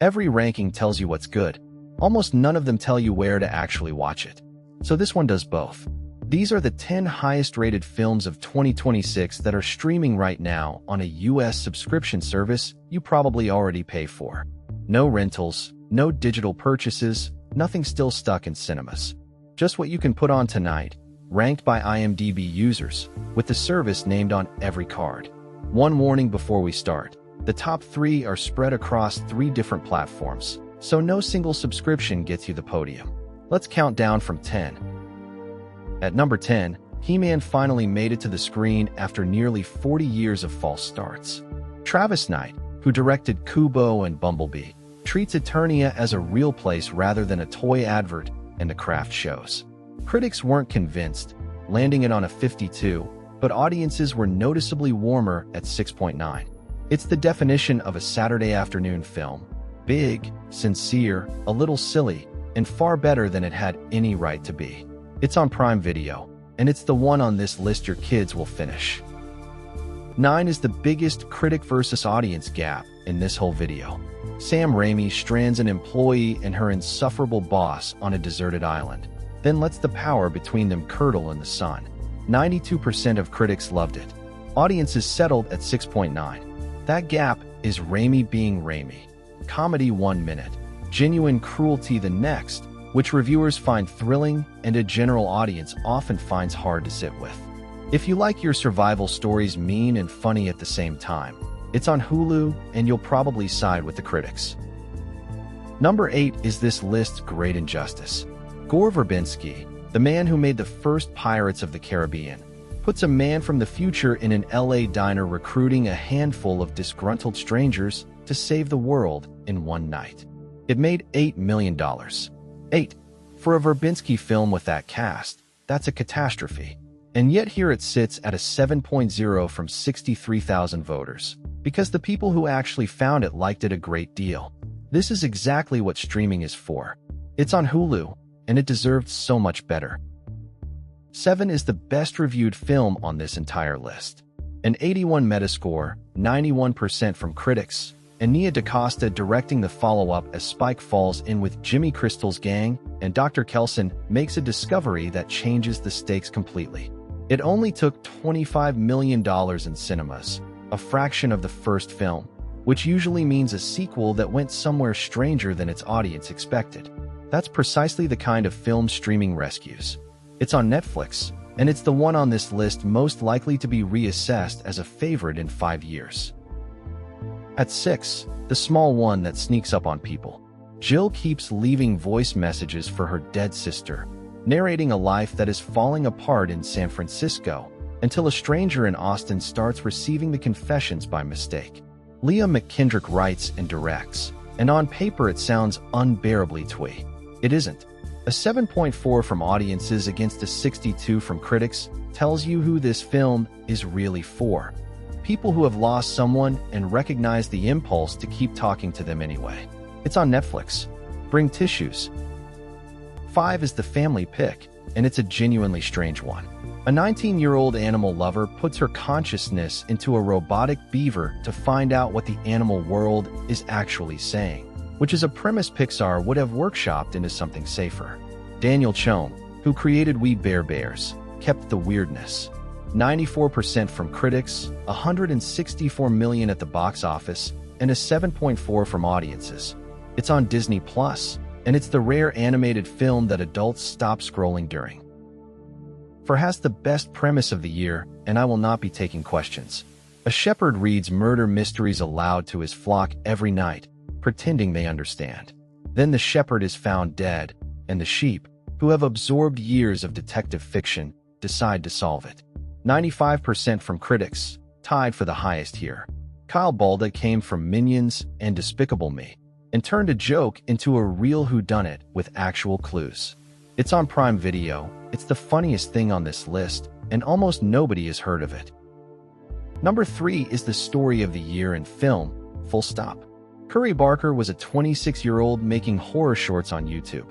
Every ranking tells you what's good. Almost none of them tell you where to actually watch it. So this one does both. These are the 10 highest-rated films of 2026 that are streaming right now on a US subscription service you probably already pay for. No rentals, no digital purchases, nothing still stuck in cinemas. Just what you can put on tonight, ranked by IMDb users, with the service named on every card. One warning before we start. The top 3 are spread across 3 different platforms, so no single subscription gets you the podium. Let's count down from 10. At number 10, He-Man finally made it to the screen after nearly 40 years of false starts. Travis Knight, who directed Kubo and Bumblebee, treats Eternia as a real place rather than a toy advert, and the craft shows. Critics weren't convinced, landing it on a 52, but audiences were noticeably warmer at 6.9. It's the definition of a Saturday afternoon film. Big, sincere, a little silly, and far better than it had any right to be. It's on Prime Video, and it's the one on this list your kids will finish. 9 is the biggest critic versus audience gap in this whole video. Sam Raimi strands an employee and her insufferable boss on a deserted island, then lets the power between them curdle in the sun. 92% of critics loved it. Audiences settled at 6.9. That gap is Raimi being Raimi. Comedy 1 minute, genuine cruelty the next, which reviewers find thrilling and a general audience often finds hard to sit with. If you like your survival stories mean and funny at the same time, it's on Hulu and you'll probably side with the critics. Number 8 is this list's great injustice. Gore Verbinski, the man who made the first Pirates of the Caribbean, puts a man from the future in an LA diner recruiting a handful of disgruntled strangers to save the world in one night. It made $8 million. 8. For a Verbinski film with that cast, that's a catastrophe. And yet here it sits at a 7.0 from 63,000 voters, because the people who actually found it liked it a great deal. This is exactly what streaming is for. It's on Hulu, and it deserved so much better. 7 is the best reviewed film on this entire list. An 81 Metascore, 91% from critics, and Nia DaCosta directing the follow-up as Spike falls in with Jimmy Crystal's gang, and Dr. Kelson makes a discovery that changes the stakes completely. It only took $25 million in cinemas, a fraction of the first film, which usually means a sequel that went somewhere stranger than its audience expected. That's precisely the kind of film streaming rescues. It's on Netflix, and it's the one on this list most likely to be reassessed as a favorite in 5 years. At 6, the small one that sneaks up on people. Jill keeps leaving voice messages for her dead sister, narrating a life that is falling apart in San Francisco, until a stranger in Austin starts receiving the confessions by mistake. Leah McKendrick writes and directs, and on paper it sounds unbearably twee. It isn't. A 7.4 from audiences against a 62 from critics tells you who this film is really for. People who have lost someone and recognize the impulse to keep talking to them anyway. It's on Netflix. Bring tissues. 5 is the family pick, and it's a genuinely strange one. A 19-year-old animal lover puts her consciousness into a robotic beaver to find out what the animal world is actually saying, which is a premise Pixar would have workshopped into something safer. Daniel Choem, who created We Bare Bears, kept the weirdness. 94% from critics, $164 million at the box office, and a 7.4 from audiences. It's on Disney+, and it's the rare animated film that adults stop scrolling during. For has the best premise of the year, and I will not be taking questions. A shepherd reads murder mysteries aloud to his flock every night, pretending they understand. Then the shepherd is found dead, and the sheep, who have absorbed years of detective fiction, decide to solve it. 95% from critics, tied for the highest here. Kyle Balda came from Minions and Despicable Me, and turned a joke into a real whodunit with actual clues. It's on Prime Video, it's the funniest thing on this list, and almost nobody has heard of it. Number 3 is the story of the year in film, full stop. Curry Barker was a 26-year-old making horror shorts on YouTube.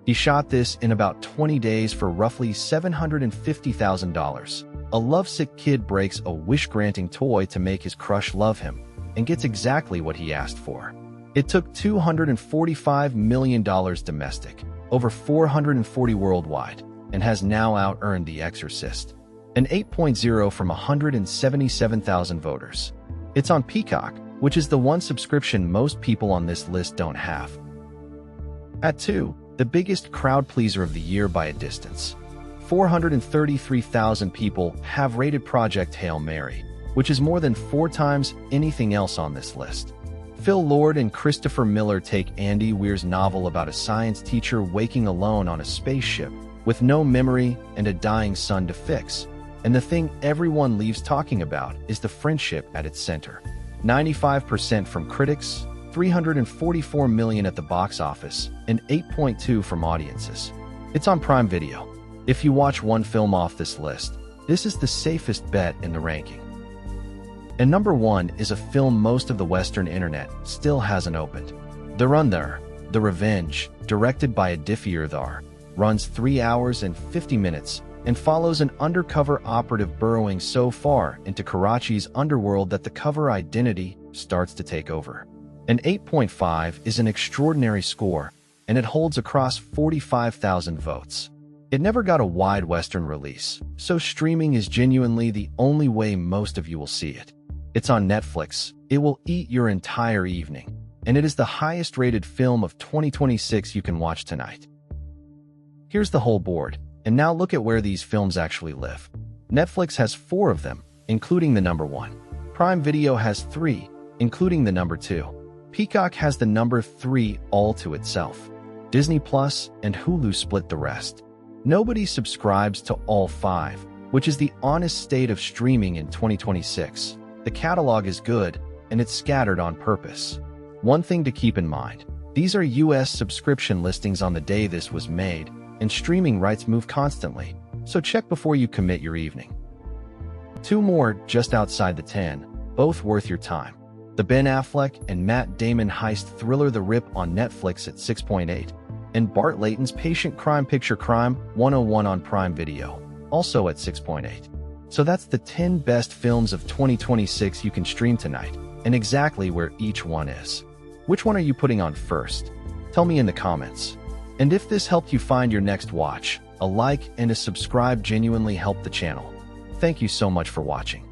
He shot this in about 20 days for roughly $750,000. A lovesick kid breaks a wish-granting toy to make his crush love him, and gets exactly what he asked for. It took $245 million domestic, over $440 worldwide, and has now out-earned The Exorcist, an 8.0 from 177,000 voters. It's on Peacock, which is the one subscription most people on this list don't have. At 2, the biggest crowd pleaser of the year by a distance. 433,000 people have rated Project Hail Mary, which is more than 4 times anything else on this list. Phil Lord and Christopher Miller take Andy Weir's novel about a science teacher waking alone on a spaceship with no memory and a dying son to fix, and the thing everyone leaves talking about is the friendship at its center. 95% from critics, 344 million at the box office, and 8.2 from audiences. It's on Prime Video. If you watch one film off this list, this is the safest bet in the ranking. And number 1 is a film most of the Western internet still hasn't opened. Dhurandhar, The Revenge, directed by Dhurandhar, runs 3 hours and 50 minutes and follows an undercover operative burrowing so far into Karachi's underworld that the cover identity starts to take over. An 8.5 is an extraordinary score, and it holds across 45,000 votes. It never got a wide Western release, so streaming is genuinely the only way most of you will see it. It's on Netflix. It will eat your entire evening, and it is the highest-rated film of 2026 you can watch tonight. Here's the whole board, and now look at where these films actually live. Netflix has 4 of them, including the number 1. Prime Video has 3, including the number 2. Peacock has the number 3 all to itself. Disney Plus and Hulu split the rest. Nobody subscribes to all 5, which is the honest state of streaming in 2026. The catalog is good, and it's scattered on purpose. One thing to keep in mind, these are US subscription listings on the day this was made, and streaming rights move constantly, so check before you commit your evening. 2 more just outside the 10, both worth your time. The Ben Affleck and Matt Damon heist thriller The Rip on Netflix at 6.8, and Bart Layton's patient crime picture Crime 101 on Prime Video, also at 6.8. So that's the 10 best films of 2026 you can stream tonight, and exactly where each one is. Which one are you putting on first? Tell me in the comments. And if this helped you find your next watch, a like and a subscribe genuinely help the channel. Thank you so much for watching.